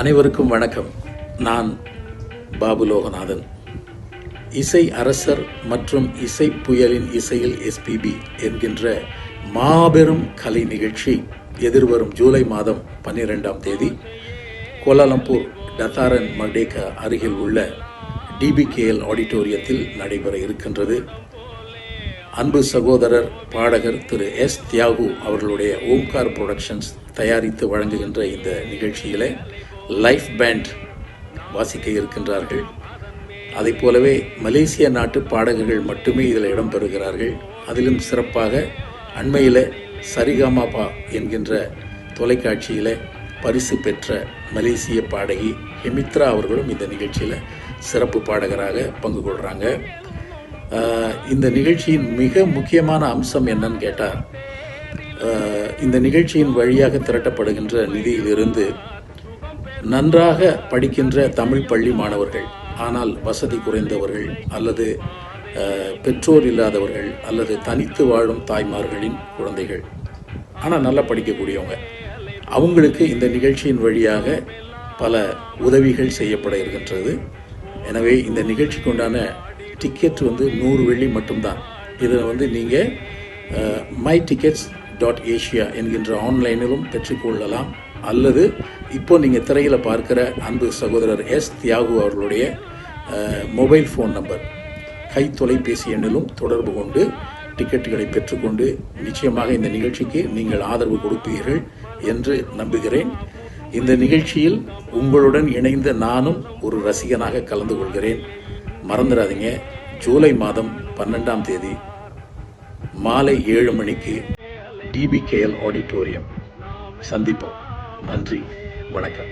அனைவருக்கும் வணக்கம். நான் பாபு லோகநாதன். இசை அரசர் மற்றும் இசை புயலின் இசையில் எஸ்பிபி என்கின்ற மாபெரும் கலை நிகழ்ச்சி எதிர்வரும் ஜூலை மாதம் 12ஆம் தேதி கோலாலம்பூர் டத்தாரன் மர்டேக்கா அருகில் உள்ள டிபிகேஎல் ஆடிட்டோரியத்தில் நடைபெற இருக்கின்றது. அன்பு சகோதரர் பாடகர் திரு எஸ் தியாகு அவர்களுடைய ஓம்கார் புரொடக்ஷன்ஸ் தயாரித்து வழங்குகின்ற இந்த நிகழ்ச்சியில் லைஃப் பேண்ட் வாசிக்க இருக்கின்றார்கள். அதை போலவே மலேசிய நாட்டு பாடகர்கள் மட்டுமே இதில் இடம்பெறுகிறார்கள். அதிலும் சிறப்பாக அண்மையில் சரிகமாபா என்கின்ற தொலைக்காட்சியில் பரிசு பெற்ற மலேசிய பாடகி ஹெமித்ரா அவர்களும் இந்த நிகழ்ச்சியில் சிறப்பு பாடகராக பங்கு கொள்கிறாங்க. இந்த நிகழ்ச்சியின் மிக முக்கியமான அம்சம் என்னன்னு கேட்டால், இந்த நிகழ்ச்சியின் வழியாக திரட்டப்படுகின்ற நிதியிலிருந்து நன்றாக படிக்கின்ற தமிழ் பள்ளி மாணவர்கள், ஆனால் வசதி குறைந்தவர்கள் அல்லது பெற்றோர் இல்லாதவர்கள் அல்லது தனித்து வாழும் தாய்மார்களின் குழந்தைகள், ஆனால் நல்லா படிக்கக்கூடியவங்க, அவங்களுக்கு இந்த நிகழ்ச்சியின் வழியாக பல உதவிகள் செய்யப்பட இருக்கின்றது. எனவே இந்த நிகழ்ச்சிக்கு உண்டான டிக்கெட் 100 வெள்ளி மட்டும்தான். இதில் நீங்கள் mytickets.asia என்கின்ற ஆன்லைனிலும் பெற்றுக்கொள்ளலாம். அல்லது இப்போ நீங்கள் திரையில் பார்க்கிற அன்பு சகோதரர் எஸ் தியாகு அவர்களுடைய மொபைல் ஃபோன் நம்பர், கை தொலைபேசி எண்ணிலும் தொடர்பு கொண்டு டிக்கெட்டுகளை பெற்றுக்கொண்டு நிச்சயமாக இந்த நிகழ்ச்சிக்கு நீங்கள் ஆதரவு கொடுப்பீர்கள் என்று நம்புகிறேன். இந்த நிகழ்ச்சியில் உங்களுடன் இணைந்த நானும் ஒரு ரசிகனாக கலந்து கொள்கிறேன். மறந்துடாதீங்க, ஜூலை மாதம் 12ஆம் தேதி மாலை 7 மணிக்கு டிபிகேஎல் ஆடிட்டோரியம் சந்திப்போம். நன்றி, வணக்கம்.